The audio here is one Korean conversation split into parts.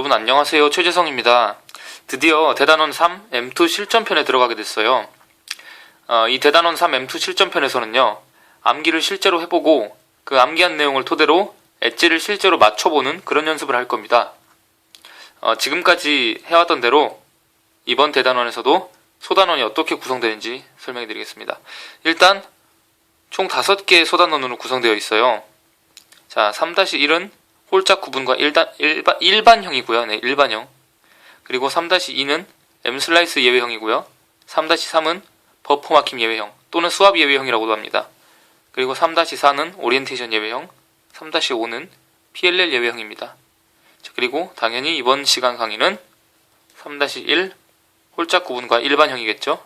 여러분 안녕하세요. 최재성입니다. 드디어 대단원 3 M2 실전편에 들어가게 됐어요. 이 대단원 3 M2 실전편에서는요, 암기를 실제로 해보고 그 암기한 내용을 토대로 엣지를 실제로 맞춰보는 그런 연습을 할 겁니다. 지금까지 해왔던 대로 이번 대단원에서도 소단원이 어떻게 구성되는지 설명해 드리겠습니다. 일단 총 5개의 소단원으로 구성되어 있어요. 자, 3-1은 홀짝 구분과 일반형이고요. 네, 일반형. 그리고 3-2는 M 슬라이스 예외형이고요. 3-3은 버퍼 마킴 예외형 또는 수압 예외형이라고도 합니다. 그리고 3-4는 오리엔테이션 예외형, 3-5는 PLL 예외형입니다. 자, 그리고 당연히 이번 시간 강의는 3-1 홀짝 구분과 일반형이겠죠.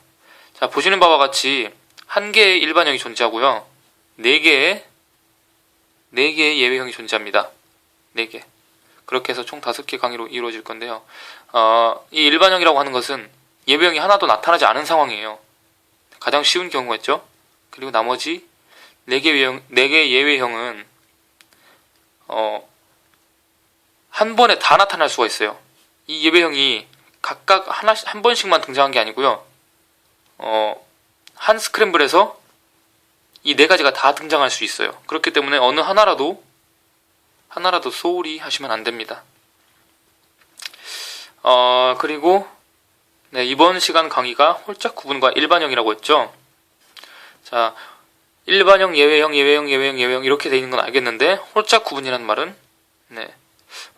자, 보시는 바와 같이 1개의 일반형이 존재하고요. 4개의 예외형이 존재합니다. 4개. 그렇게 해서 총 5개 강의로 이루어질 건데요. 이 일반형이라고 하는 것은 예외형이 하나도 나타나지 않은 상황이에요. 가장 쉬운 경우였죠. 그리고 나머지 4개 예외형은 한 번에 다 나타날 수가 있어요. 이 예외형이 각각 한 번씩만 등장한 게 아니고요. 한 스크램블에서 이 4가지가 다 등장할 수 있어요. 그렇기 때문에 어느 하나라도 소홀히 하시면 안 됩니다. 그리고 이번 시간 강의가 홀짝 구분과 일반형이라고 했죠. 자, 일반형, 예외형 이렇게 돼 있는 건 알겠는데 홀짝 구분이라는 말은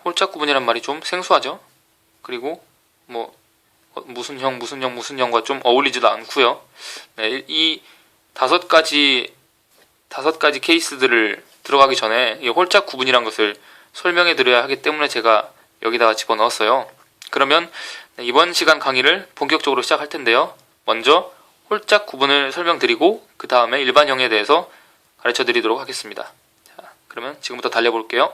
홀짝 구분이라는 말이 좀 생소하죠. 그리고 무슨 형과 좀 어울리지도 않고요. 이 5가지 케이스들을 들어가기 전에 이 홀짝 구분이란 것을 설명해 드려야 하기 때문에 제가 여기다가 집어넣었어요. 그러면 이번 시간 강의를 본격적으로 시작할 텐데요. 먼저 홀짝 구분을 설명드리고 그 다음에 일반형에 대해서 가르쳐 드리도록 하겠습니다. 자, 그러면 지금부터 달려볼게요.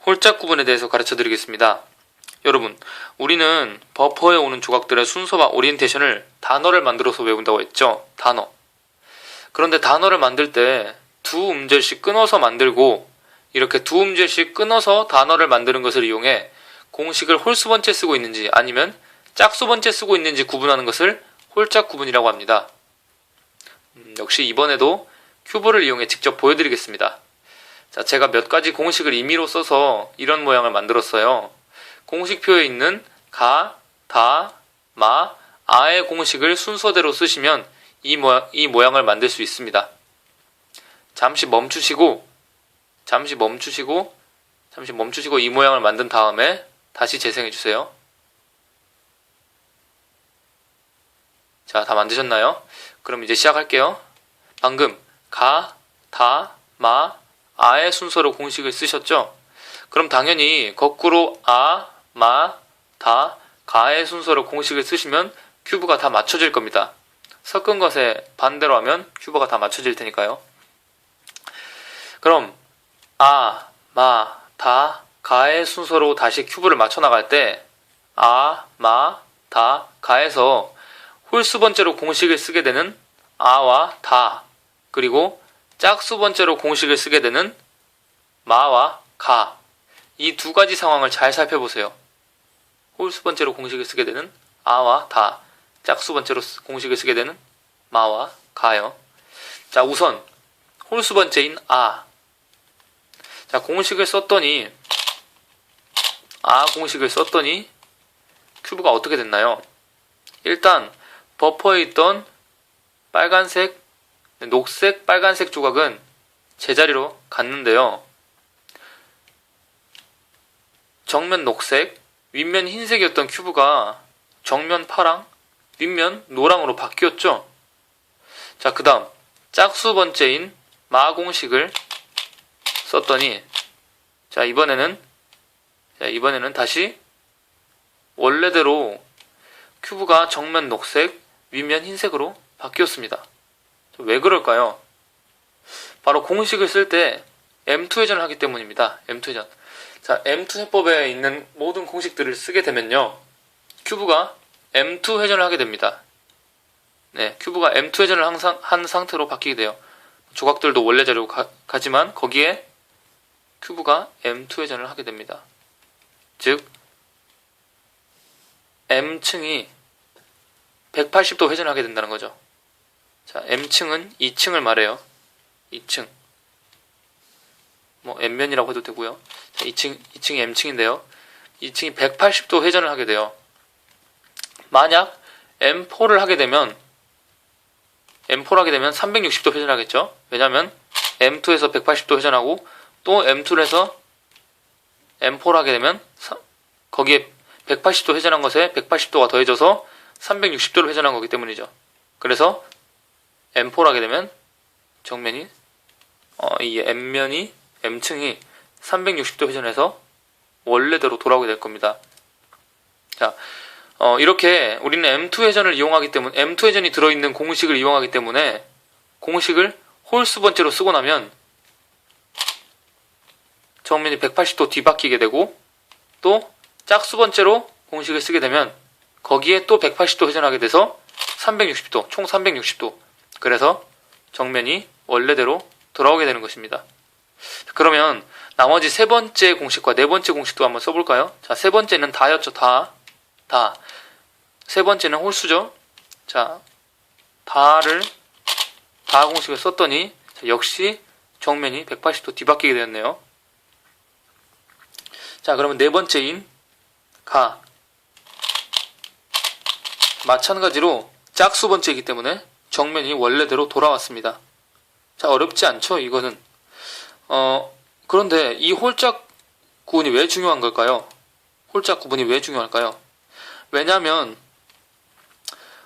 홀짝 구분에 대해서 가르쳐 드리겠습니다. 여러분, 우리는 버퍼에 오는 조각들의 순서와 오리엔테이션을 단어를 만들어서 외운다고 했죠. 단어. 그런데 단어를 만들 때 두 음절씩 끊어서 만들고 이렇게 두 음절씩 끊어서 단어를 만드는 것을 이용해 공식을 홀수번째 쓰고 있는지 아니면 짝수번째 쓰고 있는지 구분하는 것을 홀짝 구분이라고 합니다. 역시 이번에도 큐브를 이용해 직접 보여드리겠습니다. 자, 제가 몇 가지 공식을 임의로 써서 이런 모양을 만들었어요. 공식표에 있는 가, 다, 마, 아의 공식을 순서대로 쓰시면 이 모양을 만들 수 있습니다. 잠시 멈추시고 이 모양을 만든 다음에 다시 재생해주세요. 자, 다 만드셨나요? 그럼 이제 시작할게요. 방금 가, 다, 마, 아의 순서로 공식을 쓰셨죠? 그럼 당연히 거꾸로 아, 마, 다, 가의 순서로 공식을 쓰시면 큐브가 다 맞춰질 겁니다. 섞은 것에 반대로 하면 큐브가 다 맞춰질 테니까요. 그럼 아, 마, 다, 가의 순서로 다시 큐브를 맞춰 나갈 때 아, 마, 다, 가에서 홀수번째로 공식을 쓰게 되는 아와 다, 그리고 짝수번째로 공식을 쓰게 되는 마와 가, 이 2가지 상황을 잘 살펴보세요. 홀수번째로 공식을 쓰게 되는 아와 다, 짝수번째로 공식을 쓰게 되는 마와 가요. 자, 우선 홀수번째인 아. 자, 공식을 썼더니 큐브가 어떻게 됐나요? 일단 버퍼에 있던 빨간색, 녹색, 빨간색 조각은 제자리로 갔는데요. 정면 녹색, 윗면 흰색이었던 큐브가 정면 파랑, 윗면 노랑으로 바뀌었죠. 자, 그 다음 짝수 번째인 마 공식을 썼더니 자, 이번에는 다시 원래대로 큐브가 정면 녹색, 윗면 흰색으로 바뀌었습니다. 왜 그럴까요? 바로 공식을 쓸 때 M2 회전을 하기 때문입니다. M2 회전. 자, M2 해법에 있는 모든 공식들을 쓰게 되면요, 큐브가 M2 회전을 하게 됩니다. 네, 큐브가 M2 회전을 항상 한 상태로 바뀌게 돼요. 조각들도 원래 자리로 가지만 거기에 큐브가 M2 회전을 하게 됩니다. 즉 M층이 180도 회전하게 된다는 거죠. 자, M층은 2층을 말해요. 2층. 뭐 M면이라고 해도 되고요. 자, 2층이 M층인데요. 2층이 180도 회전을 하게 돼요. 만약 M4를 하게 되면 360도 회전하겠죠. 왜냐면 M2에서 180도 회전하고 또 M2를 해서 M4를 하게 되면 거기에 180도 회전한 것에 180도가 더해져서 360도를 회전한 거기 때문이죠. 그래서 M4를 하게 되면 정면이 이 M층이 360도 회전해서 원래대로 돌아오게 될 겁니다. 자, 이렇게 우리는 M2 회전을 이용하기 때문에 M2 회전이 들어있는 공식을 이용하기 때문에 공식을 홀수 번째로 쓰고 나면 정면이 180도 뒤바뀌게 되고 또 짝수 번째로 공식을 쓰게 되면 거기에 또 180도 회전하게 돼서 360도, 총 360도. 그래서 정면이 원래대로 돌아오게 되는 것입니다. 그러면 나머지 세 번째 공식과 네 번째 공식도 한번 써볼까요? 자, 세 번째는 다였죠. 다. 세 번째는 홀수죠. 자, 다 공식을 썼더니 역시 정면이 180도 뒤바뀌게 되었네요. 자, 그러면 네 번째인 가. 마찬가지로 짝수 번째이기 때문에 정면이 원래대로 돌아왔습니다. 자, 어렵지 않죠? 이거는. 그런데 이 홀짝 구분이 왜 중요한 걸까요? 홀짝 구분이 왜 중요할까요? 왜냐면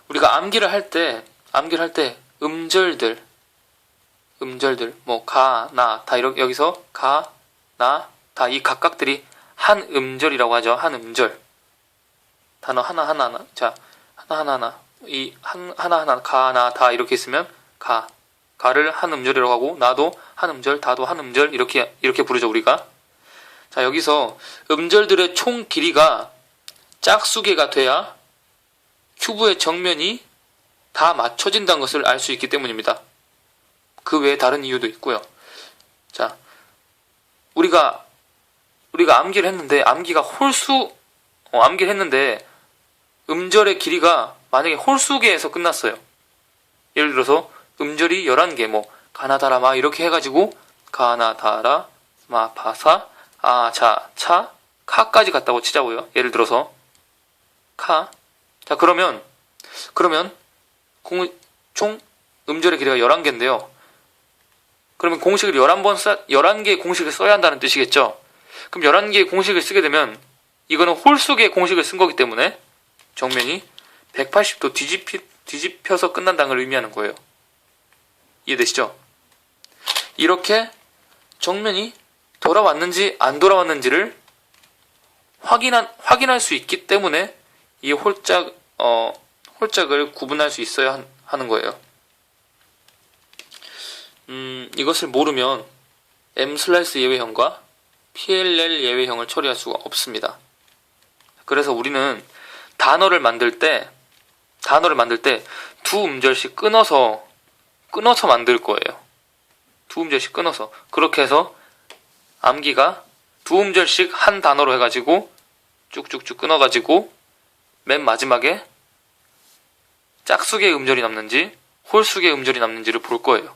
우리가 암기를 할 때 음절들 뭐 가, 나, 다 여기서 가, 나, 다 이 각각들이 한 음절이라고 하죠. 한 음절. 단어 하나하나. 자, 하나하나. 이 하나하나 가, 나, 다 이렇게 있으면 가를 한 음절이라고 하고 나도 한 음절, 다도 한 음절 이렇게 부르죠, 우리가. 자, 여기서 음절들의 총 길이가 짝수개가 돼야 큐브의 정면이 다 맞춰진다는 것을 알 수 있기 때문입니다. 그 외에 다른 이유도 있고요. 자, 우리가 암기를 했는데 암기를 했는데 음절의 길이가 만약에 홀수계에서 끝났어요. 예를 들어서 음절이 11개 뭐 가나다라 마 이렇게 해가지고 가나다라 마 바사 아 자 차 카까지 갔다고 치자고요. 예를 들어서 카. 자, 그러면 총 음절의 길이가 11개인데요. 그러면 공식을 11개의 공식을 써야 한다는 뜻이겠죠. 그럼 11개의 공식을 쓰게 되면 이거는 홀수계의 공식을 쓴 거기 때문에 정면이 180도 뒤집혀서 끝난다는 걸 의미하는 거예요. 이해되시죠? 이렇게 정면이 돌아왔는지 안 돌아왔는지를 확인할 수 있기 때문에 이 홀짝을 구분할 수 있어야 하는 거예요. 이것을 모르면 M 슬라이스 예외형과 PLL 예외형을 처리할 수가 없습니다. 그래서 우리는 단어를 만들 때 두 음절씩 끊어서 만들 거예요. 두 음절씩 끊어서. 그렇게 해서 암기가 두 음절씩 한 단어로 해가지고 쭉쭉쭉 끊어가지고 맨 마지막에 짝수의 음절이 남는지 홀수의 음절이 남는지를 볼 거예요.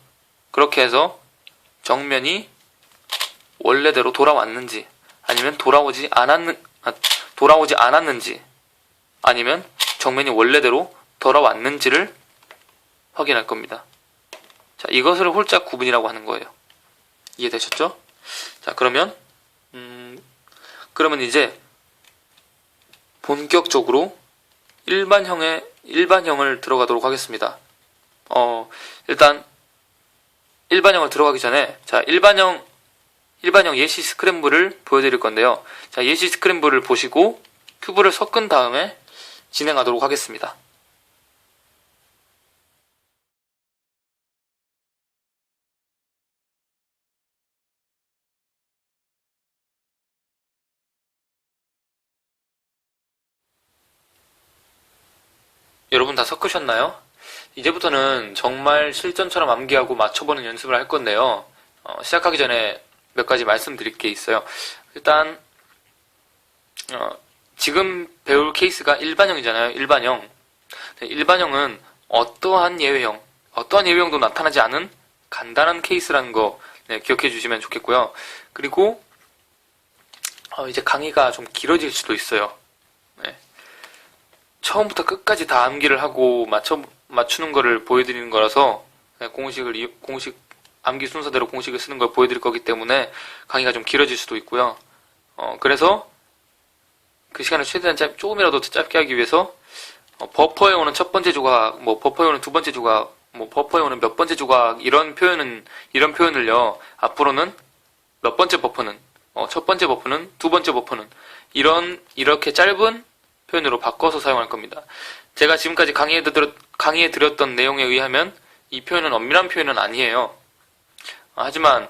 그렇게 해서 정면이 원래대로 돌아왔는지 아니면 돌아오지 않았는지 아니면 정면이 원래대로 돌아왔는지를 확인할 겁니다. 자, 이것을 홀짝 구분이라고 하는 거예요. 이해되셨죠? 자, 그러면 이제 본격적으로 일반형을 들어가도록 하겠습니다. 일단 일반형을 들어가기 전에 자, 일반형 예시 스크램블을 보여드릴 건데요. 자, 예시 스크램블을 보시고 큐브를 섞은 다음에 진행하도록 하겠습니다. 여러분 다 섞으셨나요? 이제부터는 정말 실전처럼 암기하고 맞춰보는 연습을 할 건데요. 시작하기 전에 몇 가지 말씀드릴 게 있어요. 일단 지금 배울 케이스가 일반형이잖아요. 일반형. 일반형은 어떠한 예외형도 나타나지 않은 간단한 케이스라는 거 기억해 주시면 좋겠고요. 그리고 이제 강의가 좀 길어질 수도 있어요. 네. 처음부터 끝까지 다 암기를 하고 맞추는 거를 보여드리는 거라서 공식 암기 순서대로 공식을 쓰는 걸 보여드릴 거기 때문에 강의가 좀 길어질 수도 있고요. 그래서 그 시간을 최대한 조금이라도 더 짧게 하기 위해서 버퍼에 오는 첫 번째 조각, 버퍼에 오는 두 번째 조각, 버퍼에 오는 몇 번째 조각 이런 표현을요. 앞으로는 몇 번째 버퍼는, 첫 번째 버퍼는, 두 번째 버퍼는 이렇게 짧은 표현으로 바꿔서 사용할 겁니다. 제가 지금까지 강의에 드렸던 내용에 의하면 이 표현은 엄밀한 표현은 아니에요. 하지만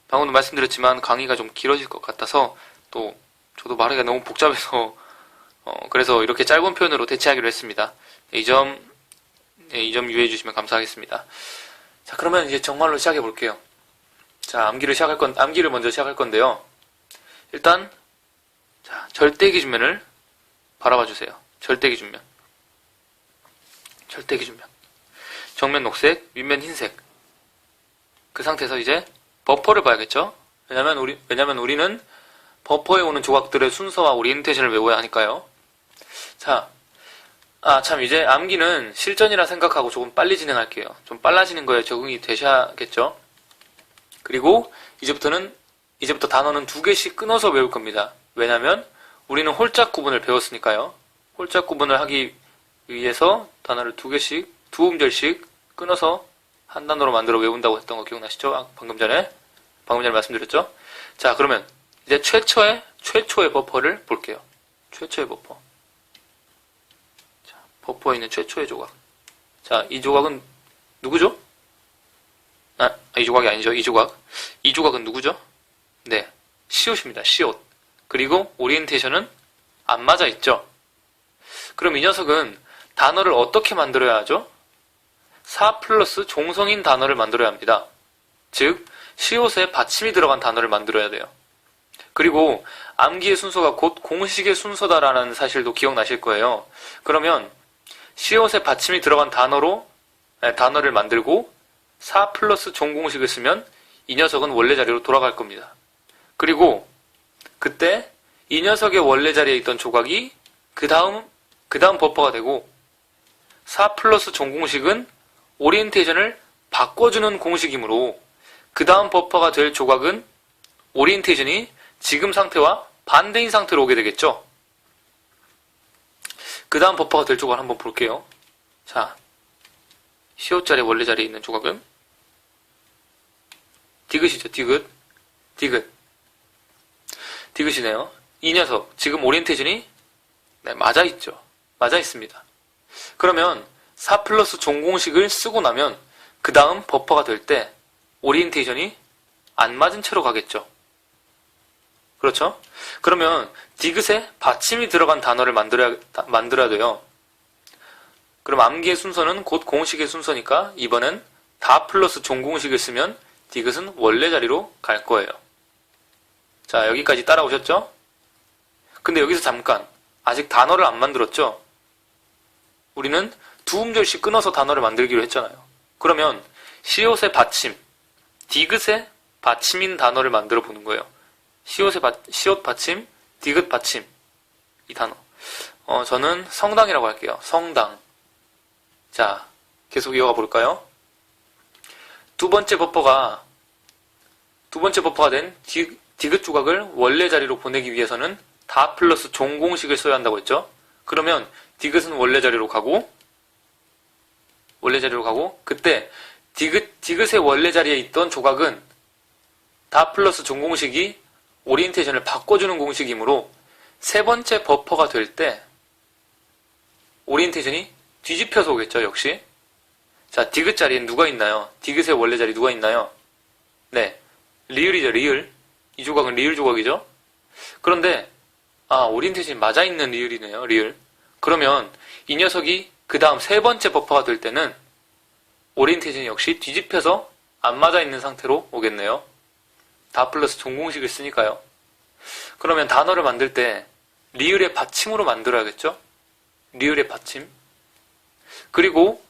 방금도 말씀드렸지만 강의가 좀 길어질 것 같아서 또 저도 말하기가 너무 복잡해서 그래서 이렇게 짧은 표현으로 대체하기로 했습니다. 이 점 유의해 주시면 감사하겠습니다. 자, 그러면 이제 정말로 시작해 볼게요. 자, 암기를 먼저 시작할 건데요. 일단 자, 절대 기준면을 바라봐 주세요. 절대 기준면. 정면 녹색, 윗면 흰색. 그 상태에서 이제 버퍼를 봐야겠죠? 왜냐면 우리는 버퍼에 오는 조각들의 순서와 오리엔테이션을 외워야 하니까요. 자, 참 이제 암기는 실전이라 생각하고 조금 빨리 진행할게요. 좀 빨라지는 거에 적응이 되셔야겠죠? 그리고 이제부터 단어는 2개씩 끊어서 외울 겁니다. 왜냐면 우리는 홀짝 구분을 배웠으니까요. 홀짝 구분을 하기 위해서 단어를 2개씩, 2음절씩 끊어서 한 단어로 만들어 외운다고 했던 거 기억나시죠? 방금 전에 말씀드렸죠? 자, 그러면 이제 최초의 버퍼를 볼게요. 최초의 버퍼. 자, 버퍼에 있는 최초의 조각. 자, 이 조각은 누구죠? 이 조각이 아니죠. 이 조각은 누구죠? 네, 시옷입니다. 시옷. 그리고 오리엔테이션은 안 맞아 있죠. 그럼 이 녀석은 단어를 어떻게 만들어야 하죠? 4 플러스 종성인 단어를 만들어야 합니다. 즉, 시옷에 받침이 들어간 단어를 만들어야 돼요. 그리고 암기의 순서가 곧 공식의 순서다라는 사실도 기억나실 거예요. 그러면 시옷에 받침이 들어간 단어를 만들고 4 플러스 종공식을 쓰면 이 녀석은 원래 자리로 돌아갈 겁니다. 그리고 그때 이 녀석의 원래 자리에 있던 조각이 그 다음 버퍼가 되고 4 플러스 종공식은 오리엔테이션을 바꿔주는 공식이므로 그 다음 버퍼가 될 조각은 오리엔테이션이 지금 상태와 반대인 상태로 오게 되겠죠. 그 다음 버퍼가 될 조각을 한번 볼게요. 자, 시옷 자리 원래 자리에 있는 조각은 디귿이죠. 디귿이네요. 이 녀석 지금 오리엔테이션이 맞아 있죠. 맞아 있습니다. 그러면 4 플러스 종공식을 쓰고 나면 그 다음 버퍼가 될 때 오리엔테이션이 안 맞은 채로 가겠죠. 그렇죠? 그러면 디귿에 받침이 들어간 단어를 만들어야 돼요. 그럼 암기의 순서는 곧 공식의 순서니까 이번엔 다 플러스 종공식을 쓰면 디귿은 원래 자리로 갈 거예요. 자, 여기까지 따라오셨죠? 근데 여기서 잠깐 아직 단어를 안 만들었죠? 우리는 2음절씩 끊어서 단어를 만들기로 했잖아요. 그러면 시옷의 받침, 디귿의 받침인 단어를 만들어 보는 거예요. 시옷 받침, 디귿 받침. 이 단어. 저는 성당이라고 할게요. 성당. 자, 계속 이어가 볼까요? 두 번째 버퍼가 된 디귿 조각을 원래 자리로 보내기 위해서는 다 플러스 종공식을 써야 한다고 했죠? 그러면 디귿은 원래 자리로 가고 그때 디귿의 원래 자리에 있던 조각은 다 플러스 종공식이 오리엔테이션을 바꿔주는 공식이므로 세 번째 버퍼가 될 때 오리엔테이션이 뒤집혀서 오겠죠, 역시. 자, 디귿 자리엔 누가 있나요? 디귿의 원래 자리 누가 있나요? 네, 리을이죠, 리을. 이 조각은 리을 조각이죠? 그런데 오리엔테이션이 맞아있는 리을이네요, 리을. 그러면 이 녀석이 그 다음 세 번째 버퍼가 될 때는 오리엔테이션이 역시 뒤집혀서 안 맞아 있는 상태로 오겠네요. 다 플러스 종공식을 쓰니까요. 그러면 단어를 만들 때 리을의 받침으로 만들어야겠죠? 리을의 받침. 그리고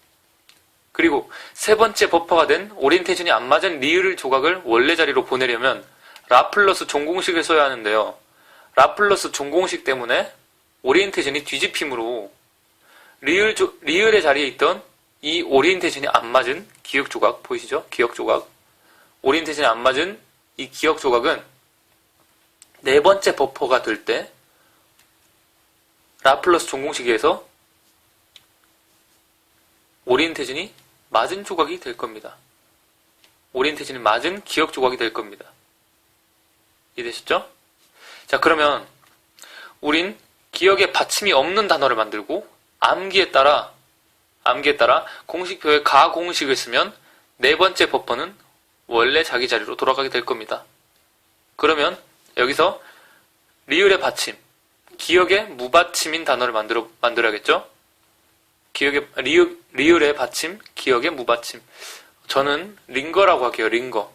세 번째 버퍼가 된 오리엔테이션이 안 맞은 리을 조각을 원래 자리로 보내려면 라플러스 종공식을 써야 하는데요. 라플러스 종공식 때문에 오리엔테이션이 뒤집힘으로 리을의 자리에 있던 이 오리엔테이션이 안 맞은 기역 조각 보이시죠? 기역 조각. 오리엔테이션이 안 맞은 이 기역 조각은 네 번째 버퍼가 될 때 라플러스 종공식에서 오리엔테이션이 맞은 조각이 될 겁니다. 오리엔테이션이 맞은 기역 조각이 될 겁니다. 이해되셨죠? 자, 그러면 우린 기역에 받침이 없는 단어를 만들고 암기에 따라 공식표에 가공식을 쓰면 네 번째 버퍼는 원래 자기 자리로 돌아가게 될 겁니다. 그러면 여기서 리을의 받침, 기역의 무받침인 단어를 만들어야겠죠? 리을의 받침, 기역의 무받침. 저는 링거라고 할게요. 링거.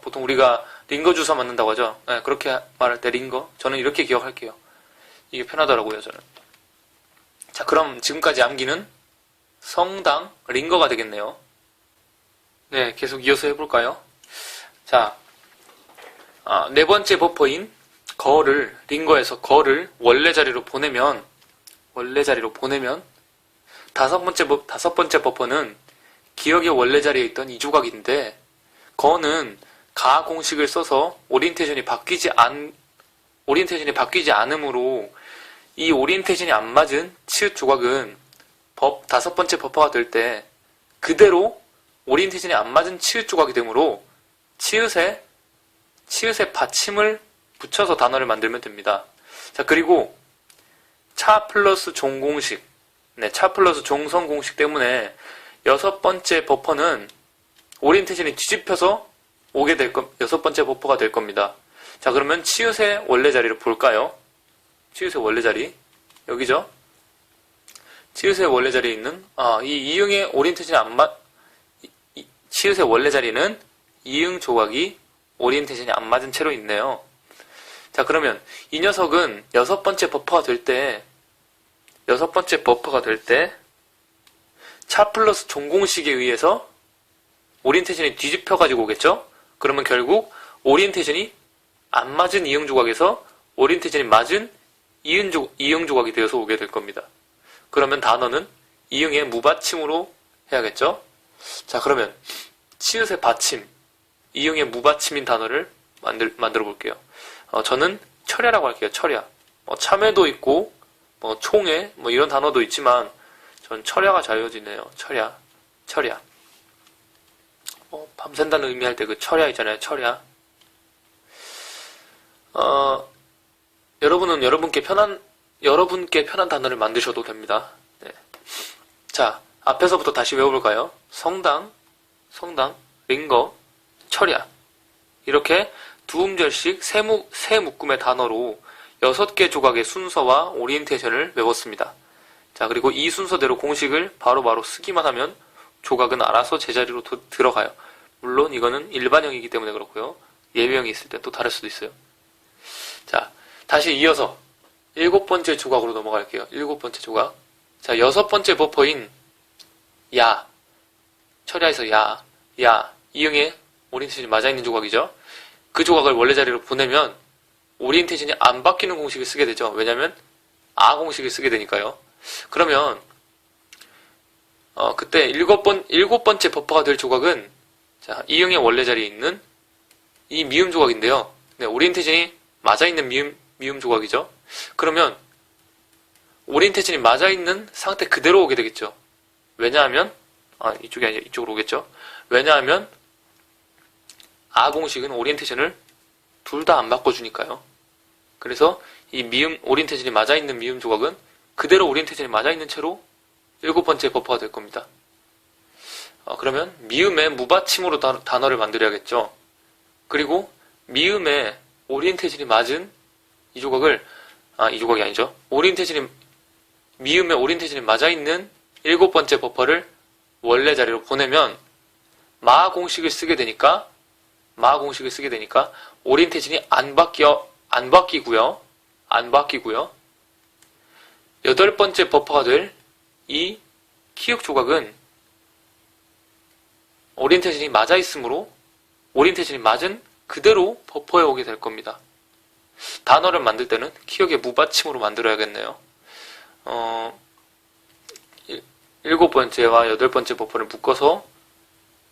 보통 우리가 링거 주사 맞는다고 하죠. 네, 그렇게 말할 때 링거. 저는 이렇게 기억할게요. 이게 편하더라고요, 저는. 자, 그럼 지금까지 암기는 성당 링거가 되겠네요. 네, 계속 이어서 해볼까요? 자, 네 번째 버퍼인 거를, 링거에서 거를 원래 자리로 보내면 다섯 번째 버퍼는 기역의 원래 자리에 있던 이 조각인데, 거는 가 공식을 써서 오리엔테이션이 바뀌지 않으므로 이 오리엔테이션이 안 맞은 치읓 조각은 다섯 번째 버퍼가 될 때 그대로 오리엔테이션이 안 맞은 치읓 조각이 되므로 치읓에 받침을 붙여서 단어를 만들면 됩니다. 자, 그리고 차 플러스 종공식, 차 플러스 종선 공식 때문에 여섯 번째 버퍼는 오리엔테이션이 뒤집혀서 여섯 번째 버퍼가 될 겁니다. 자, 그러면 치읓의 원래 자리를 볼까요? 치읓의 원래 자리, 여기죠? 치읓의 원래 자리에 있는, 이 이응의 오리엔테이션이 치읓의 원래 자리는 이응 조각이 오리엔테이션이 안 맞은 채로 있네요. 자, 그러면 이 녀석은 여섯 번째 버퍼가 될 때, 차 플러스 종공식에 의해서 오리엔테이션이 뒤집혀가지고 오겠죠? 그러면 결국 오리엔테이션이 안 맞은 이응 조각에서 오리엔테이션이 맞은 이응 조각이 되어서 오게 될 겁니다. 그러면 단어는 이응의 무받침으로 해야겠죠? 자, 그러면 치읓의 받침, 이응의 무받침인 단어를 만들어 볼게요. 저는 철야라고 할게요. 철야. 참외도 있고, 총회, 이런 단어도 있지만, 전 철야가 잘 이어지네요. 철야. 밤샌다는 의미할 때 그 철야 있잖아요. 철야. 여러분은 여러분께 편한 단어를 만드셔도 됩니다. 네. 자, 앞에서부터 다시 외워볼까요? 성당, 링거, 철야. 이렇게 두 음절씩 세 묶음의 단어로 6개 조각의 순서와 오리엔테이션을 외웠습니다. 자, 그리고 이 순서대로 공식을 바로바로 쓰기만 하면 조각은 알아서 제자리로 들어가요. 물론 이거는 일반형이기 때문에 그렇고요. 예외형이 있을 때 또 다를 수도 있어요. 자, 다시 이어서 7번째 조각으로 넘어갈게요. 7번째 조각. 자, 6번째 버퍼인 야. 철야에서 야. 이응의 오리엔테이션이 맞아있는 조각이죠. 그 조각을 원래 자리로 보내면 오리엔테이션이 안 바뀌는 공식을 쓰게 되죠. 왜냐면 아 공식을 쓰게 되니까요. 그러면 그때 7번째 버퍼가 될 조각은 자, 이응의 원래 자리에 있는 이 미음 조각인데요. 네, 오리엔테이션이 맞아있는 미음 조각이죠. 그러면 오리엔테이션이 맞아있는 상태 그대로 오게 되겠죠. 왜냐하면 이쪽이 아니라 이쪽으로 오겠죠. 왜냐하면 아 공식은 오리엔테이션을 둘 다 안 바꿔주니까요. 그래서 이 오리엔테이션이 맞아있는 미음 조각은 그대로 오리엔테이션이 맞아있는 채로 7번째 버퍼가 될 겁니다. 그러면 미음의 무받침으로 단어를 만들어야겠죠. 그리고 미음의 오리엔테이션이 맞은 이 조각을 이 조각이 아니죠. 미음의 오리엔테이션이 맞아있는 7번째 버퍼를 원래 자리로 보내면 마 공식을 쓰게 되니까 오리엔테이션이 안 바뀌고요. 8번째 버퍼가 될 이 키읔 조각은 오리엔테이션이 맞아 있으므로 오리엔테이션이 맞은 그대로 버퍼에 오게 될 겁니다. 단어를 만들 때는 키읔의 무받침으로 만들어야겠네요. 7번째와 8번째 버퍼를 묶어서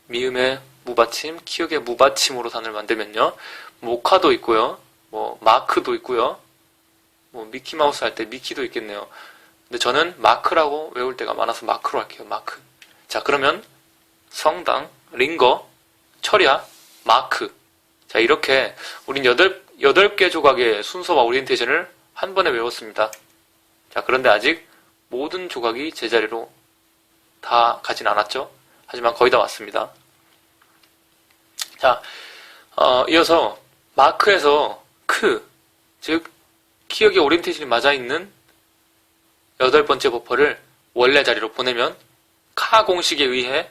미음의 무받침, 키읔의 무받침으로 단어를 만들면요. 모카도 있고요. 마크도 있고요. 미키마우스 할 때 미키도 있겠네요. 근데 저는 마크라고 외울 때가 많아서 마크로 할게요. 마크. 자, 그러면 성당, 링거, 철야, 마크. 자, 이렇게 우린 8개 조각의 순서와 오리엔테이션을 한 번에 외웠습니다. 자, 그런데 아직 모든 조각이 제자리로 다 가진 않았죠? 하지만 거의 다 왔습니다. 자, 이어서 마크에서 즉 키읔의 오리엔테이션이 맞아있는 8번째 버퍼를 원래 자리로 보내면 카 공식에 의해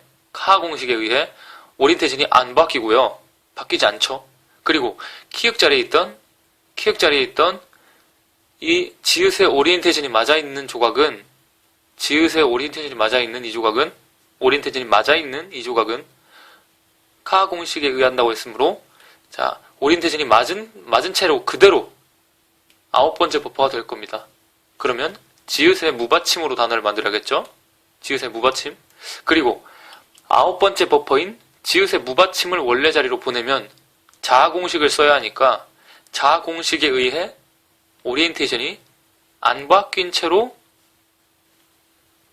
오리엔테이션이 안 바뀌고요. 바뀌지 않죠. 그리고 키읔 자리에 있던 이 지읒의 오리엔테이션이 맞아있는 조각은 카 공식에 의한다고 했으므로 자, 오리엔테이션이 맞은 채로 그대로 9번째 버퍼가 될 겁니다. 그러면 지읒의 무받침으로 단어를 만들어야겠죠? 지읒의 무받침. 그리고 9번째 버퍼인 지읒의 무받침을 원래 자리로 보내면 자아 공식을 써야 하니까 자아 공식에 의해 오리엔테이션이 안 바뀐 채로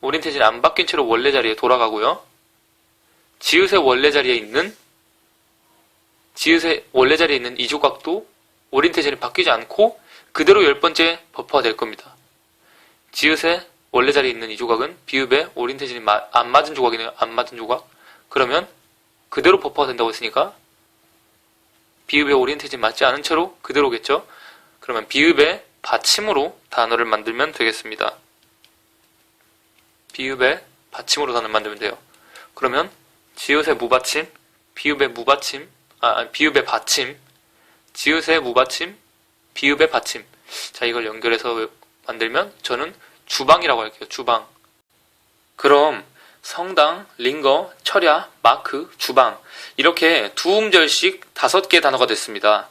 원래 자리에 돌아가고요. 지읒의 원래 자리에 있는 이 조각도 오리엔테이션이 바뀌지 않고 그대로 10번째 버퍼가 될 겁니다. 지읒의 원래 자리에 있는 이 조각은 비읍의 오리엔테이션이 안 맞은 조각이네요. 안 맞은 조각. 그러면 그대로 버퍼가 된다고 했으니까 비읍의 오리엔테이션이 맞지 않은 채로 그대로겠죠. 그러면 비읍의 받침으로 단어를 만들면 되겠습니다. 비읍의 받침으로 단어를 만들면 돼요. 그러면 지읒의 무받침, 비읍의 받침, 지읒의 무받침, 비읍의 받침. 자, 이걸 연결해서 만들면 저는 주방이라고 할게요. 주방. 그럼 성당, 링거, 철야, 마크, 주방 이렇게 두 음절씩 5개 단어가 됐습니다.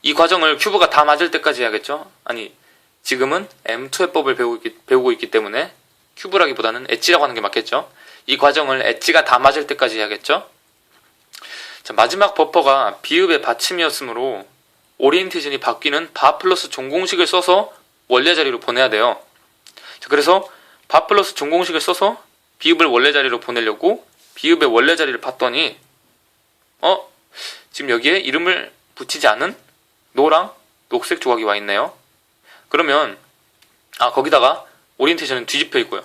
이 과정을 큐브가 다 맞을 때까지 해야겠죠? 아니, 지금은 M2회법을 배우고 있기 때문에 큐브라기보다는 엣지라고 하는 게 맞겠죠? 이 과정을 엣지가 다 맞을 때까지 해야겠죠? 자, 마지막 버퍼가 비읍의 받침이었으므로 오리엔테이션이 바뀌는 바 플러스 종공식을 써서 원래 자리로 보내야 돼요. 자, 그래서 바 플러스 종공식을 써서 비읍을 원래 자리로 보내려고 비읍의 원래 자리를 봤더니 지금 여기에 이름을 붙이지 않은 노랑 녹색 조각이 와 있네요. 그러면 거기다가 오리엔테이션은 뒤집혀 있고요.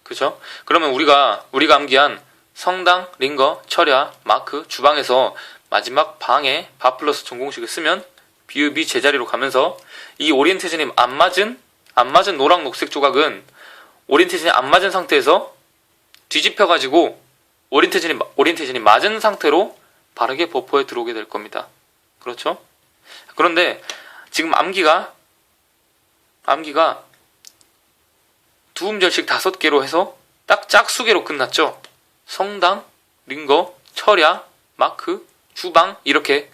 그죠? 그러면 우리가 암기한 성당, 링거, 철야, 마크, 주방에서 마지막 방에 바 플러스 종공식을 쓰면 비읍이 제자리로 가면서 이 오리엔테이션이 안 맞은 노랑 녹색 조각은 오리엔테이션이 안 맞은 상태에서 뒤집혀가지고 오리엔테이션이 맞은 상태로 바르게 버퍼에 들어오게 될 겁니다. 그렇죠? 그런데 지금 암기가 두 음절씩 5개로 해서 딱 짝수개로 끝났죠? 성당, 링거, 철야, 마크, 주방 이렇게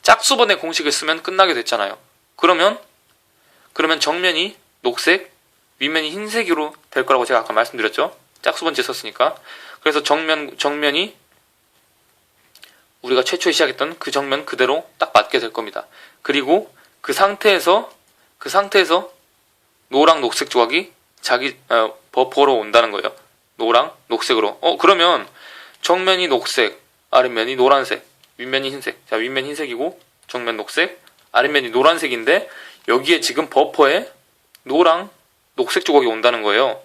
짝수번의 공식을 쓰면 끝나게 됐잖아요. 그러면 정면이 녹색, 윗면이 흰색으로 될 거라고 제가 아까 말씀드렸죠? 짝수번째 썼으니까. 그래서 정면이 우리가 최초에 시작했던 그 정면 그대로 딱 맞게 될 겁니다. 그리고 그 상태에서 노랑 녹색 조각이 자기 버퍼로 온다는 거예요. 노랑 녹색으로. 그러면 정면이 녹색, 아랫면이 노란색, 윗면이 흰색. 자, 윗면 흰색이고 정면 녹색, 아랫면이 노란색인데 여기에 지금 버퍼에 노랑 녹색 조각이 온다는 거예요.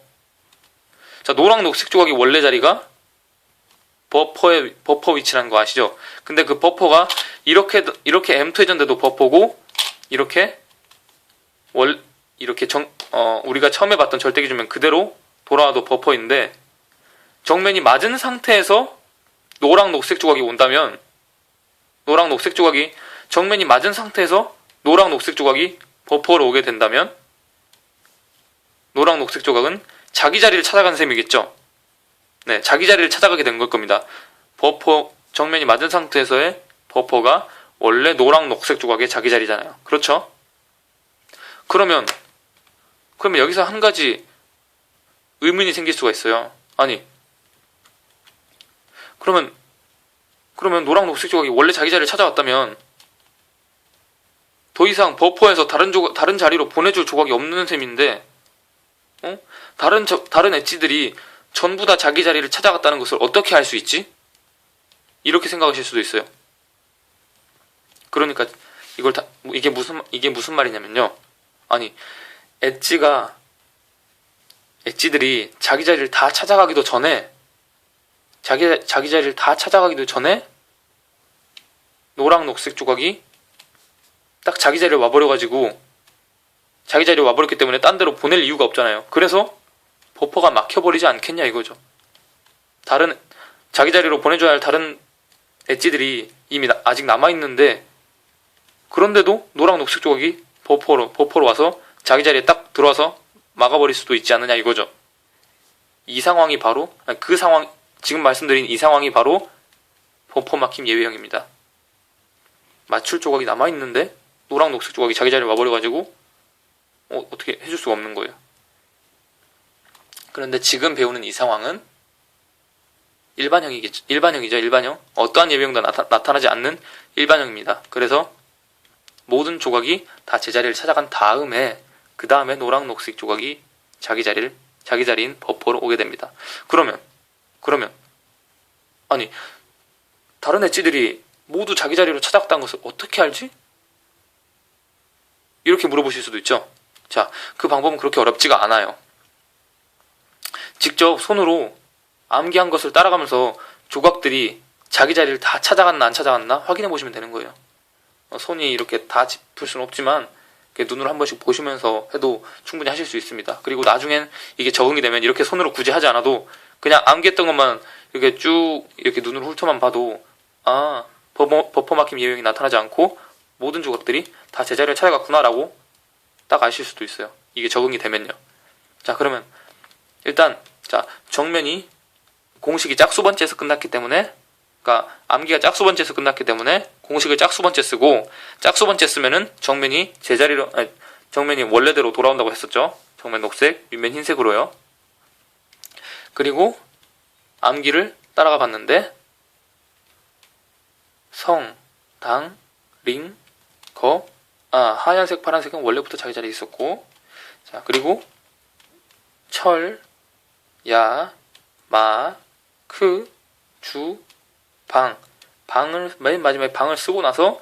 자, 노랑 녹색 조각이 원래 자리가 버퍼 위치라는 거 아시죠? 근데 그 버퍼가 이렇게 M2 회전돼도 버퍼고 이렇게 우리가 처음에 봤던 절대 기준면 그대로 돌아와도 버퍼인데, 정면이 맞은 상태에서 노랑 녹색 조각이 온다면, 노랑 녹색 조각이 정면이 맞은 상태에서 노랑 녹색 조각이 버퍼로 오게 된다면, 노랑 녹색 조각은 자기 자리를 찾아간 셈이겠죠. 네, 자기 자리를 찾아가게 된 걸 겁니다. 버퍼, 정면이 맞은 상태에서의 버퍼가 원래 노랑 녹색 조각의 자기 자리잖아요. 그렇죠? 그러면 여기서 한 가지 의문이 생길 수가 있어요. 아니, 그러면 노랑 녹색 조각이 원래 자기 자리를 찾아왔다면 더 이상 버퍼에서 다른 자리로 보내줄 조각이 없는 셈인데, 다른 엣지들이 전부 다 자기 자리를 찾아갔다는 것을 어떻게 알 수 있지? 이렇게 생각하실 수도 있어요. 그러니까 이게 무슨 말이냐면요. 아니, 엣지들이 자기 자리를 다 찾아가기도 전에, 자기 자리를 다 찾아가기도 전에 노랑 녹색 조각이 딱 자기 자리에 와버려가지고, 자기 자리에 와버렸기 때문에 딴 데로 보낼 이유가 없잖아요. 그래서 버퍼가 막혀버리지 않겠냐 이거죠. 자기 자리로 보내줘야 할 다른 엣지들이 이미 아직 남아있는데, 그런데도 노랑 녹색 조각이 버퍼로 와서 자기 자리에 딱 들어와서 막아버릴 수도 있지 않느냐 이거죠. 이 상황이 바로, 지금 말씀드린 이 상황이 바로 버퍼 막힘 예외형입니다. 맞출 조각이 남아있는데 노랑 녹색 조각이 자기 자리에 와버려가지고 어떻게 해줄 수가 없는 거예요. 그런데 지금 배우는 이 상황은 일반형이죠. 일반형. 어떠한 예외형도 나타나지 않는 일반형입니다. 그래서 모든 조각이 다 제자리를 찾아간 다음에, 그 다음에 노랑 녹색 조각이 자기 자리인 버퍼로 오게 됩니다. 그러면 아니, 다른 엣지들이 모두 자기 자리로 찾아갔다는 것을 어떻게 알지? 이렇게 물어보실 수도 있죠. 자, 그 방법은 그렇게 어렵지가 않아요. 직접 손으로 암기한 것을 따라가면서 조각들이 자기 자리를 다 찾아갔나 안 찾아갔나 확인해 보시면 되는 거예요. 손이 이렇게 다 짚을 수는 없지만 눈으로 한 번씩 보시면서 해도 충분히 하실 수 있습니다. 그리고 나중엔 이게 적응이 되면 이렇게 손으로 굳이 하지 않아도 그냥 암기했던 것만 이렇게 쭉 이렇게 눈으로 훑어만 봐도, 버퍼 막힘 예외형이 나타나지 않고 모든 조각들이 다 제자리를 찾아갔구나라고 딱 아실 수도 있어요. 이게 적응이 되면요. 자, 그러면 일단 정면이 공식이 짝수번째에서 끝났기 때문에, 그러니까 암기가 짝수번째에서 끝났기 때문에 공식을 짝수번째 쓰고, 짝수번째 쓰면은 정면이 정면이 원래대로 돌아온다고 했었죠. 정면 녹색, 윗면 흰색으로요. 그리고 암기를 따라가 봤는데 성, 당, 링, 거, 하얀색, 파란색은 원래부터 자기 자리에 있었고, 자, 그리고 철, 야, 마, 크, 주, 방을 맨 마지막에 방을 쓰고 나서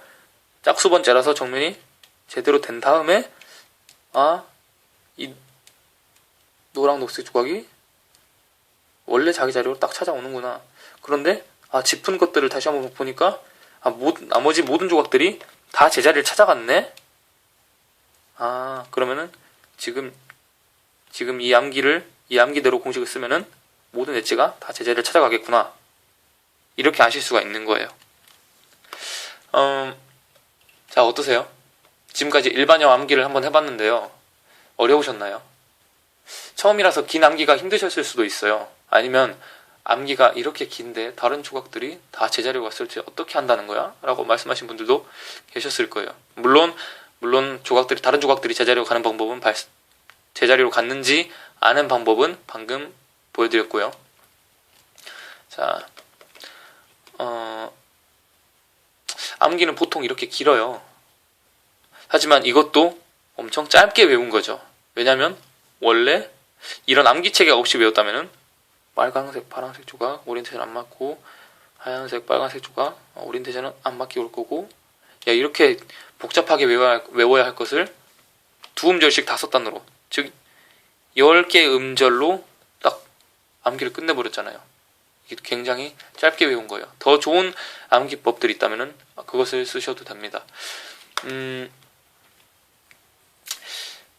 짝수번째라서 정면이 제대로 된 다음에, 이 노랑 녹색 조각이 원래 자기 자리로 딱 찾아오는구나. 그런데 짚은 것들을 다시 한번 보니까 나머지 모든 조각들이 다 제자리를 찾아갔네. 그러면은 지금 이 암기대로 공식을 쓰면은 모든 엣지가 다 제자리를 찾아가겠구나. 이렇게 아실 수가 있는 거예요. 자, 어떠세요? 지금까지 일반형 암기를 한번 해봤는데요. 어려우셨나요? 처음이라서 긴 암기가 힘드셨을 수도 있어요. 아니면 암기가 이렇게 긴데 다른 조각들이 다 제자리로 왔을 때 어떻게 한다는 거야? 라고 말씀하신 분들도 계셨을 거예요. 물론 다른 조각들이 제자리로 가는 방법은 제자리로 갔는지 아는 방법은 방금 보여드렸고요. 자, 암기는 보통 이렇게 길어요. 하지만 이것도 엄청 짧게 외운 거죠. 왜냐면 원래 이런 암기체계가 없이 외웠다면은 빨강색, 파란색 조각, 오리엔테이션 안 맞고, 하얀색, 빨간색 조각, 오리엔테이션은 안 맞게 올 거고, 이렇게 복잡하게 외워야 할 것을 두 음절씩 5단으로, 즉 10개의 음절로 딱 암기를 끝내버렸잖아요. 이게 굉장히 짧게 외운 거예요. 더 좋은 암기법들이 있다면은 그것을 쓰셔도 됩니다.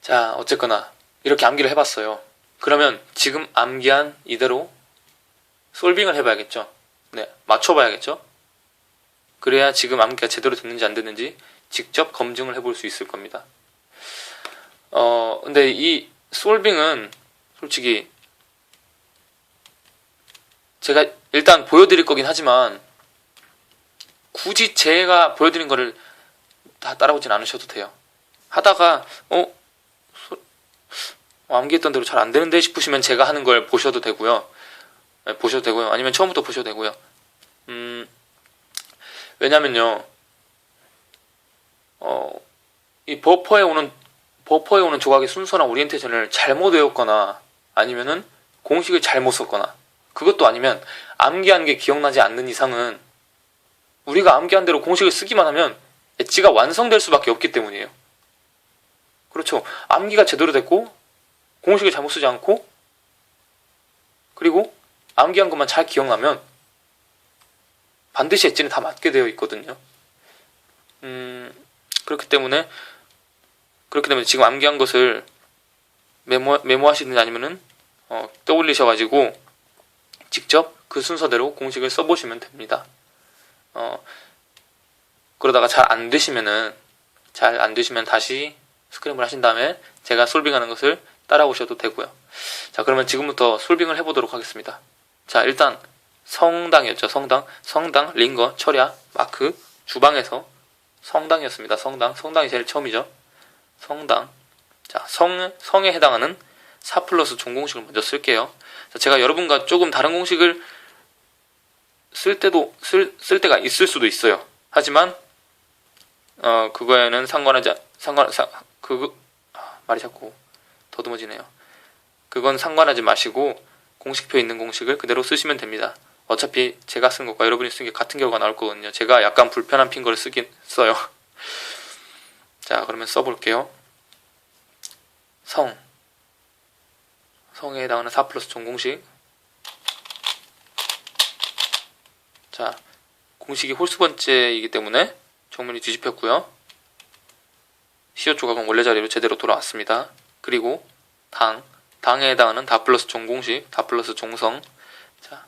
자, 어쨌거나 이렇게 암기를 해봤어요. 그러면 지금 암기한 이대로 솔빙을 해봐야겠죠. 네, 맞춰봐야겠죠. 그래야 지금 암기가 제대로 됐는지 안 됐는지 직접 검증을 해볼 수 있을 겁니다. 근데 이 솔빙은 솔직히 제가 일단 보여드릴 거긴 하지만 굳이 제가 보여드린 거를 다 따라오진 않으셔도 돼요. 하다가 암기했던 대로 잘 안 되는데 싶으시면 제가 하는 걸 보셔도 되고요. 네, 보셔도 되고요. 아니면 처음부터 보셔도 되고요. 왜냐면요, 이 버퍼에 오는 조각의 순서나 오리엔테이션을 잘못 외웠거나 아니면은 공식을 잘못 썼거나 그것도 아니면 암기한 게 기억나지 않는 이상은 우리가 암기한 대로 공식을 쓰기만 하면 엣지가 완성될 수밖에 없기 때문이에요. 그렇죠. 암기가 제대로 됐고 공식을 잘못 쓰지 않고 그리고 암기한 것만 잘 기억나면 반드시 엣지는 다 맞게 되어 있거든요. 그렇기 때문에 지금 암기한 것을 메모하시든지 아니면은 떠올리셔가지고 직접 그 순서대로 공식을 써보시면 됩니다. 그러다가 잘 안 되시면 다시 스크램블 하신 다음에 제가 솔빙하는 것을 따라오셔도 되고요. 자, 그러면 지금부터 솔빙을 해보도록 하겠습니다. 자, 일단 성당이었죠. 성당, 링거, 철야, 마크, 주방에서 성당이었습니다. 성당이 제일 처음이죠. 성당. 자, 성에 해당하는 4 플러스 종공식을 먼저 쓸게요. 자, 제가 여러분과 조금 다른 공식을 쓸 때가 있을 수도 있어요. 하지만 그거에는 말이 자꾸 더듬어지네요. 그건 상관하지 마시고 공식표에 있는 공식을 그대로 쓰시면 됩니다. 어차피 제가 쓴 것과 여러분이 쓴 게 같은 결과가 나올 거거든요. 제가 약간 불편한 핑거를 쓰긴 써요. 자, 그러면 써볼게요. 성에 해당하는 4 플러스 종공식. 자, 공식이 홀수 번째이기 때문에 정면이 뒤집혔고요. 시옷 조각은 원래 자리로 제대로 돌아왔습니다. 그리고 당에 해당하는 다 플러스 종공식, 다 플러스 종성. 자,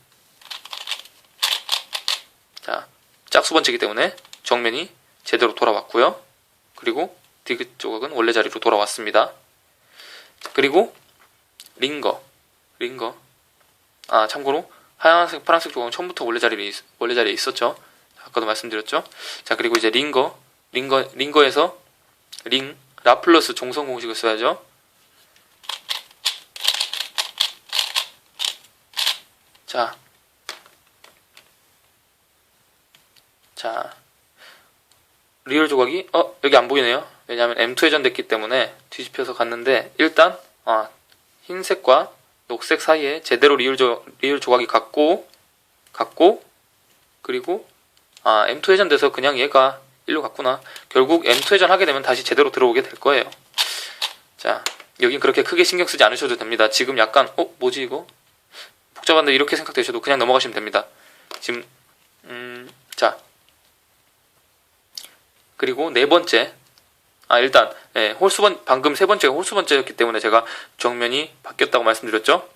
짝수 번째이기 때문에 정면이 제대로 돌아왔고요. 그리고 디귿 조각은 원래 자리로 돌아왔습니다. 그리고 링거. 참고로 하얀색, 파란색 조각은 처음부터 원래 자리에 있었죠. 아까도 말씀드렸죠. 자, 그리고 이제 링거에서 라플러스 종성 공식을 써야죠. 자, 리얼 조각이 여기 안 보이네요. 왜냐하면 M2 회전됐기 때문에 뒤집혀서 갔는데 일단 흰색과 녹색 사이에 제대로 리얼 조각이 갔고 그리고 M2 회전돼서 그냥 얘가 일로 갔구나. 결국 M2 회전 하게 되면 다시 제대로 들어오게 될 거예요. 자, 여긴 그렇게 크게 신경 쓰지 않으셔도 됩니다. 지금 약간 뭐지 이거? 복잡한데 이렇게 생각되셔도 그냥 넘어가시면 됩니다. 지금 자, 그리고 네 번째 일단 방금 세 번째가 홀수 번째였기 때문에 제가 정면이 바뀌었다고 말씀드렸죠.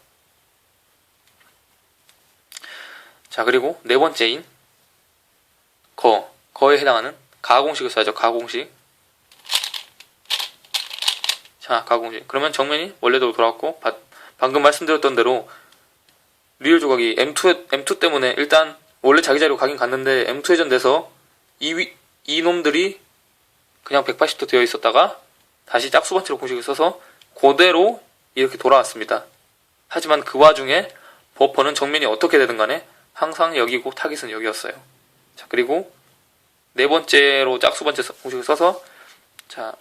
자, 그리고 네 번째인 거에 해당하는 가공식을 써야죠. 가공식. 자, 가공식. 그러면 정면이 원래대로 돌아왔고 방금 말씀드렸던 대로 리얼 조각이 M2 때문에 일단 원래 자기 자리로 가긴 갔는데 M2 회전돼서 이 놈들이 그냥 180도 되어 있었다가 다시 짝수 번째로 공식을 써서 그대로 이렇게 돌아왔습니다. 하지만 그 와중에 버퍼는 정면이 어떻게 되든 간에 항상 여기고 타깃은 여기였어요. 자, 그리고 네 번째로 짝수 번째 공식을 써서 자,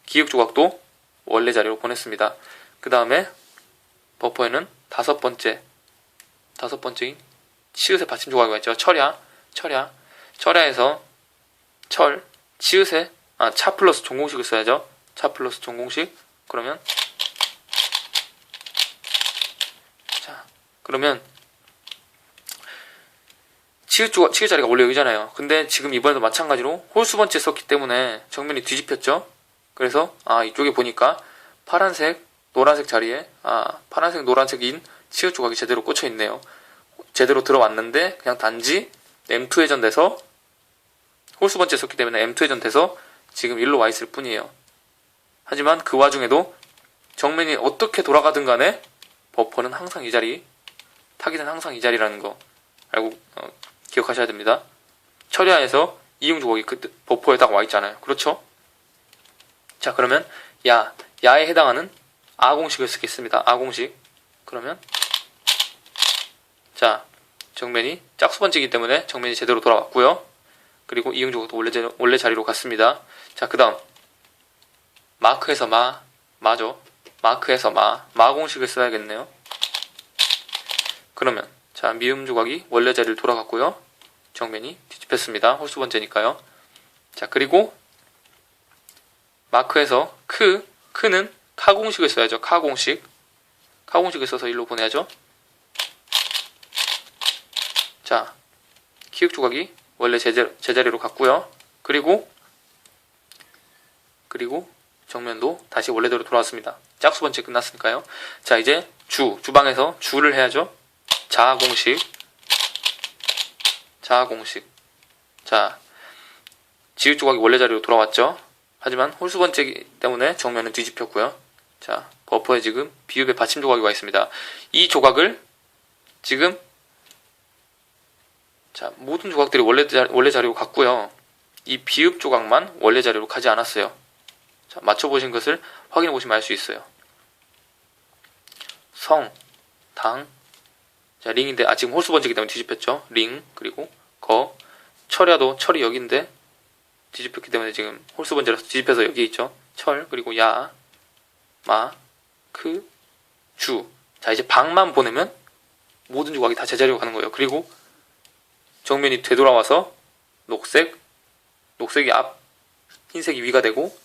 기역 조각도 원래 자리로 보냈습니다. 그 다음에 버퍼에는 다섯 번째인 치읓의 받침 조각이 있죠. 철야에서 치읓에 차 플러스 종공식을 써야죠. 차 플러스 종공식. 그러면 치읓 자리가 원래 여기잖아요. 근데 지금 이번에도 마찬가지로 홀수 번째 썼기 때문에 정면이 뒤집혔죠. 그래서 이쪽에 보니까 파란색, 노란색 자리에 파란색, 노란색인 치읓 조각이 제대로 꽂혀 있네요. 제대로 들어왔는데 그냥 단지 M2 회전돼서 홀수 번째 썼기 때문에 M2 회전돼서 지금 일로 와 있을 뿐이에요. 하지만 그 와중에도 정면이 어떻게 돌아가든 간에 버퍼는 항상 이 자리, 타깃은 항상 이 자리라는 거 알고 기억하셔야 됩니다. 철야에서 이응 조각이 그 버퍼에 딱 와 있잖아요. 그렇죠? 자, 그러면 야에 해당하는 아 공식을 쓰겠습니다. 아 공식. 그러면 자, 정면이 짝수 번째이기 때문에 정면이 제대로 돌아왔고요. 그리고 이응 조각도 원래 자리로 갔습니다. 자, 그 다음 마크에서 마죠. 마크에서 마 공식을 써야겠네요. 그러면 자, 미음 조각이 원래 자리를 돌아갔고요. 정면이 뒤집혔습니다. 홀수 번째니까요. 자, 그리고 마크에서 크는 카 공식을 써야죠. 카 공식을 써서 일로 보내야죠. 자, 키읔 조각이 원래 제자리로 갔고요. 그리고 정면도 다시 원래대로 돌아왔습니다. 짝수 번째 끝났으니까요. 자, 이제 주방에서 주를 해야죠. 자 공식. 자, 지읒 조각이 원래 자리로 돌아왔죠. 하지만 홀수 번째이기 때문에 정면은 뒤집혔고요. 자, 버퍼에 지금 비읍의 받침 조각이 와 있습니다. 이 조각을 지금 자, 모든 조각들이 원래 자리로 갔고요. 이 비읍 조각만 원래 자리로 가지 않았어요. 자, 맞춰보신 것을 확인해 보시면 알 수 있어요. 성, 당, 자, 링인데 지금 홀수 번째이기 때문에 뒤집혔죠. 링, 그리고 철야도 철이 여기인데 뒤집혔기 때문에 지금 홀수 번째라서 뒤집혀서 여기 있죠. 철, 그리고 야, 마, 주. 자, 이제 방만 보내면 모든 조각이 다 제자리로 가는 거예요. 그리고 정면이 되돌아와서 녹색이 앞, 흰색이 위가 되고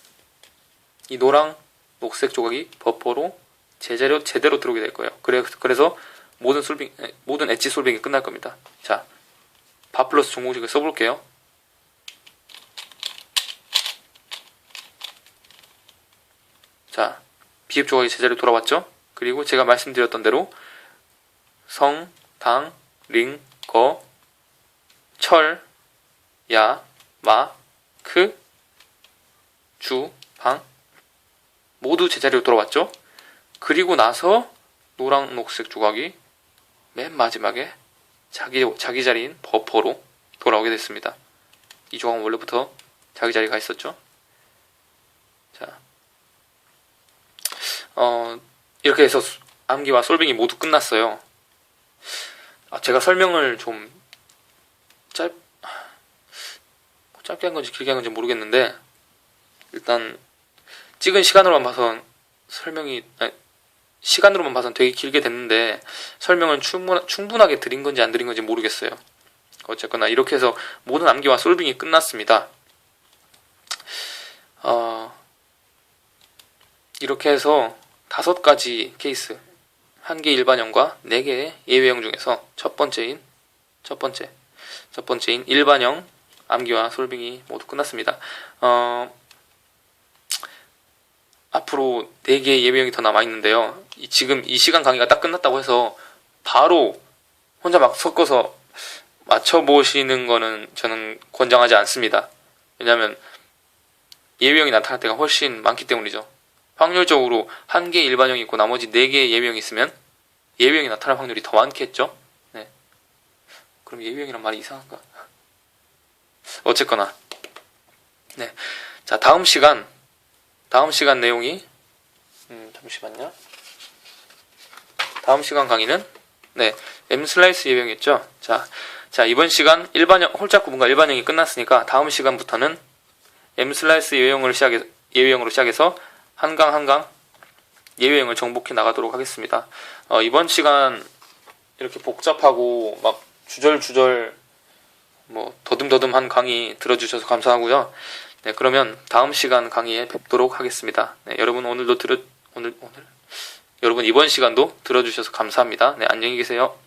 이 노랑, 녹색 조각이 버퍼로 제대로 들어오게 될 거예요. 그래서 모든 엣지 솔빙이 끝날 겁니다. 자, 바 플러스 종공식을 써볼게요. 자, 비읍 조각이 제자리로 돌아왔죠? 그리고 제가 말씀드렸던 대로 성, 당, 링, 철, 야, 마, 주, 방 모두 제자리로 돌아왔죠? 그리고 나서 노랑, 녹색 조각이 맨 마지막에 자기 자리인 버퍼로 돌아오게 됐습니다. 이 조각은 원래부터 자기 자리가 있었죠? 자, 이렇게 해서 암기와 솔빙이 모두 끝났어요. 제가 설명을 좀 짧게 한 건지 길게 한 건지 모르겠는데 일단 찍은 시간으로만 봐선 되게 길게 됐는데 설명을 충분하게 드린 건지 안 드린 건지 모르겠어요. 어쨌거나 이렇게 해서 모든 암기와 솔빙이 끝났습니다. 이렇게 해서 5가지 케이스, 1개 일반형과 4개의 예외형 중에서 첫 번째인 일반형 암기와 솔빙이 모두 끝났습니다. 앞으로 4개의 예외형이 더 남아있는데요. 지금 이 시간 강의가 딱 끝났다고 해서 바로 혼자 막 섞어서 맞춰보시는 거는 저는 권장하지 않습니다. 왜냐하면 예외형이 나타날 때가 훨씬 많기 때문이죠. 확률적으로 1개 일반형이 있고 나머지 4개의 예외형이 있으면 예외형이 나타날 확률이 더 많겠죠? 네. 그럼 예외형이란 말이 이상한가? 어쨌거나 네. 자, 다음 시간 내용이 잠시만요. 다음 시간 강의는 M 슬라이스 예외형이었죠. 자, 이번 시간 홀짝 구분과 일반형이 끝났으니까 다음 시간부터는 M 슬라이스 예외형으로 시작해서 한 강 예외형을 정복해 나가도록 하겠습니다. 이번 시간 이렇게 복잡하고 막 주절주절 더듬더듬한 강의 들어주셔서 감사하고요. 네, 그러면 다음 시간 강의에 뵙도록 하겠습니다. 네, 여러분 여러분 이번 시간도 들어주셔서 감사합니다. 네, 안녕히 계세요.